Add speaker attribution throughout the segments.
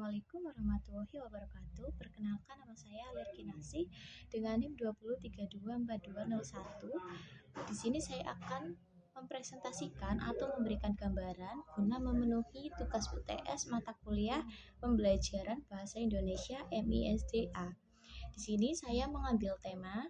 Speaker 1: Assalamualaikum warahmatullahi wabarakatuh. Perkenalkan, nama saya Alerginasi dengan NIM 2032421. Di sini saya akan mempresentasikan atau memberikan gambaran guna memenuhi tugas UTS mata kuliah pembelajaran Bahasa Indonesia MISDA. Di sini saya mengambil tema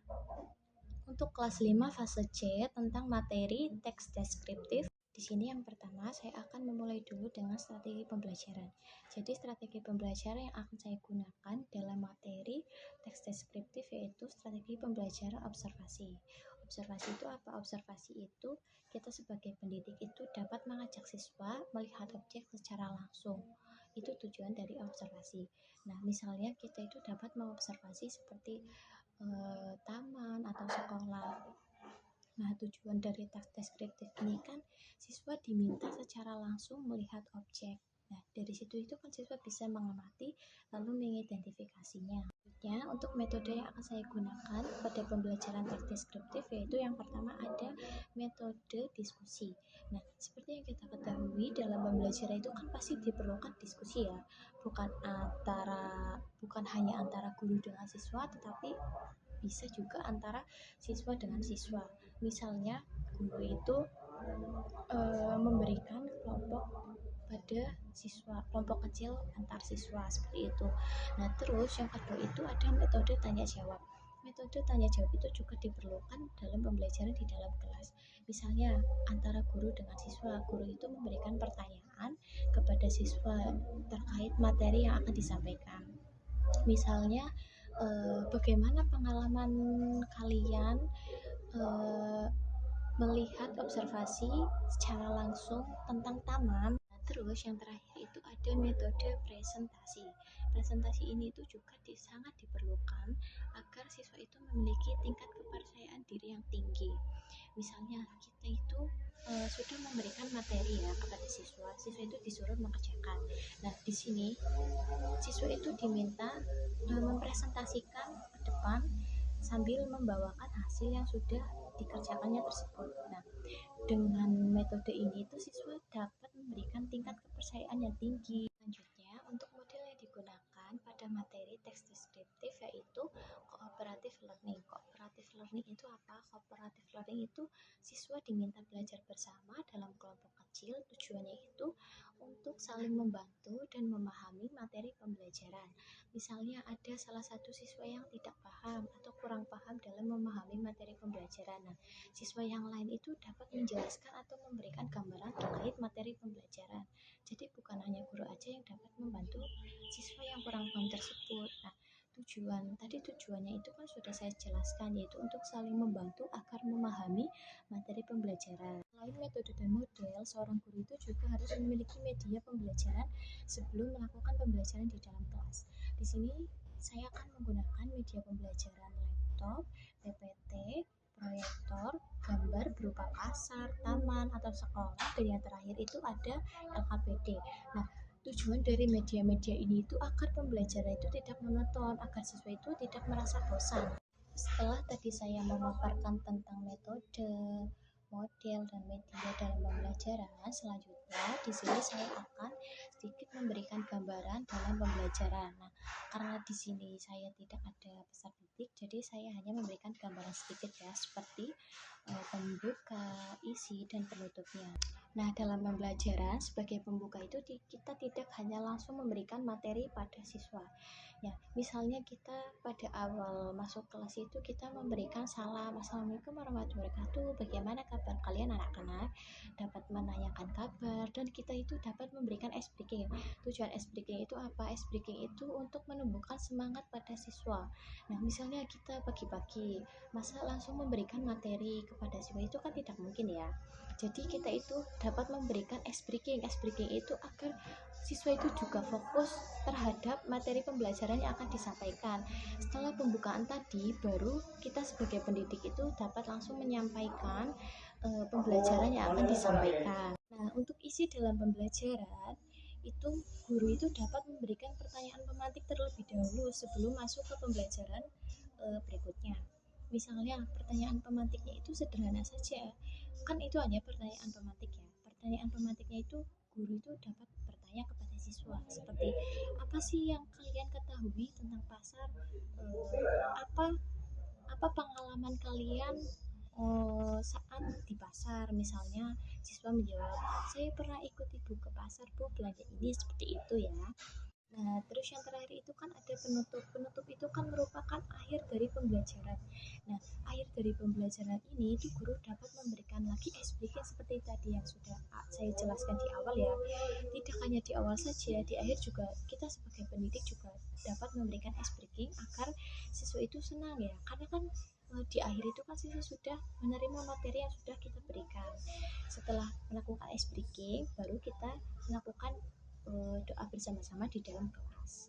Speaker 1: untuk kelas 5 fase C tentang materi teks deskriptif. Di sini yang pertama saya akan memulai dulu dengan strategi pembelajaran. Jadi strategi pembelajaran yang akan saya gunakan dalam materi teks deskriptif yaitu strategi pembelajaran observasi. Observasi itu apa? Observasi itu kita sebagai pendidik itu dapat mengajak siswa melihat objek secara langsung. Itu tujuan dari observasi. Nah, misalnya kita itu dapat mengobservasi seperti taman atau sekolah. Nah, tujuan dari teks deskriptif ini kan siswa diminta secara langsung melihat objek. Nah, dari situ itu kan siswa bisa mengamati lalu mengidentifikasinya. Selanjutnya, untuk metode yang akan saya gunakan pada pembelajaran teks deskriptif yaitu yang pertama ada metode diskusi. Nah, seperti yang kita ketahui dalam pembelajaran itu kan pasti diperlukan diskusi ya. Bukan hanya antara guru dengan siswa, tetapi bisa juga antara siswa dengan siswa. Misalnya guru itu memberikan kelompok pada siswa, kelompok kecil antar siswa seperti itu. Nah, terus yang kedua itu ada metode tanya jawab. Metode tanya jawab itu juga diperlukan dalam pembelajaran di dalam kelas. Misalnya antara guru dengan siswa, guru itu memberikan pertanyaan kepada siswa terkait materi yang akan disampaikan. Misalnya bagaimana pengalaman kalian melihat observasi secara langsung tentang taman. Terus yang terakhir itu ada metode presentasi. Presentasi ini itu juga sangat diperlukan agar siswa itu memiliki tingkat kepercayaan diri yang tinggi. Misalnya kita itu sudah memberikan materi ya kepada siswa itu disuruh mengerjakan. Nah, di sini siswa itu diminta mempresentasikan ke depan sambil membawakan hasil yang sudah dikerjakannya tersebut. Nah, dengan metode ini itu siswa dapat memberikan tingkat kepercayaan yang tinggi. Selanjutnya, untuk model yang digunakan pada materi teks deskriptif yaitu cooperative learning. Cooperative learning itu apa? Cooperative learning itu siswa diminta belajar bersama dalam kelompok kecil. Tujuannya itu untuk saling membantu dan memahami materi pembelajaran. Misalnya ada salah satu siswa yang tidak paham atau kurang paham dalam memahami materi pembelajaran. Nah, siswa yang lain itu dapat menjelaskan atau memberikan gambaran terkait materi pembelajaran. Jadi bukan hanya guru aja yang dapat membantu siswa yang kurang paham tersebut. Nah, tujuannya itu kan sudah saya jelaskan, yaitu untuk saling membantu agar memahami materi pembelajaran. Selain metode dan model, seorang guru itu juga harus memiliki media pembelajaran sebelum melakukan pembelajaran di dalam kelas. Di sini saya akan menggunakan media pembelajaran laptop, PPT, proyektor, gambar berupa pasar, taman, atau sekolah, dan yang terakhir itu ada LKPD. Nah, tujuan dari media-media ini itu agar pembelajaran itu tidak monoton, agar siswa itu tidak merasa bosan. Setelah tadi saya memaparkan tentang metode, model, dan media dalam pembelajaran, selanjutnya di sini saya akan sedikit memberikan gambaran dalam pembelajaran. Nah, karena di sini saya tidak ada peserta didik, jadi saya hanya memberikan gambaran sedikit ya, seperti pembuka, isi, dan penutupnya. Nah, dalam pembelajaran sebagai pembuka itu kita tidak hanya langsung memberikan materi pada siswa. Ya, misalnya kita pada awal masuk kelas itu kita memberikan salam, Assalamualaikum warahmatullahi wabarakatuh, bagaimana kabar kalian anak-anak, dapat menanyakan kabar, dan kita itu dapat memberikan ice breaking. Tujuan ice breaking itu apa? Ice breaking itu untuk menumbuhkan semangat pada siswa. Nah, misalnya kita pagi-pagi, masa langsung memberikan materi kepada siswa itu kan tidak mungkin ya. Jadi kita itu dapat memberikan ice breaking. Ice breaking itu agar siswa itu juga fokus terhadap materi pembelajaran yang akan disampaikan. Setelah pembukaan tadi, baru kita sebagai pendidik itu dapat langsung menyampaikan pembelajaran yang akan disampaikan. Nah, untuk isi dalam pembelajaran itu guru itu dapat memberikan pertanyaan pemantik terlebih dahulu sebelum masuk ke pembelajaran berikutnya. Misalnya pertanyaan pemantiknya itu sederhana saja, kan itu hanya pertanyaan pemantik ya. Pertanyaan pemantiknya itu guru itu dapat bertanya kepada siswa seperti, apa apa sih yang kalian ketahui tentang pasar? Apa apa pengalaman kalian saat di pasar? Misalnya siswa menjawab, saya pernah ikut ibu ke pasar bu, belanja ini, seperti itu ya. Nah, terus yang terakhir itu kan ada penutup. Penutup itu kan merupakan akhir dari pembelajaran. Nah, akhir dari pembelajaran ini itu guru dapat memberikan lagi ice breaking seperti tadi yang sudah saya jelaskan di awal ya. Tidak hanya di awal saja, di akhir juga kita sebagai pendidik juga dapat memberikan ice breaking agar siswa itu senang ya. Karena kan di akhir itu kan siswa sudah menerima materi yang sudah kita berikan. Setelah melakukan ice breaking, baru kita melakukan doa bersama-sama di dalam kelas.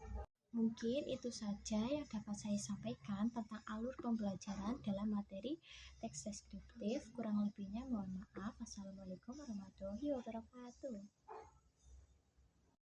Speaker 1: Mungkin itu saja yang dapat saya sampaikan tentang alur pembelajaran dalam materi teks deskriptif. Kurang lebihnya mohon maaf. Wassalamualaikum warahmatullahi wabarakatuh.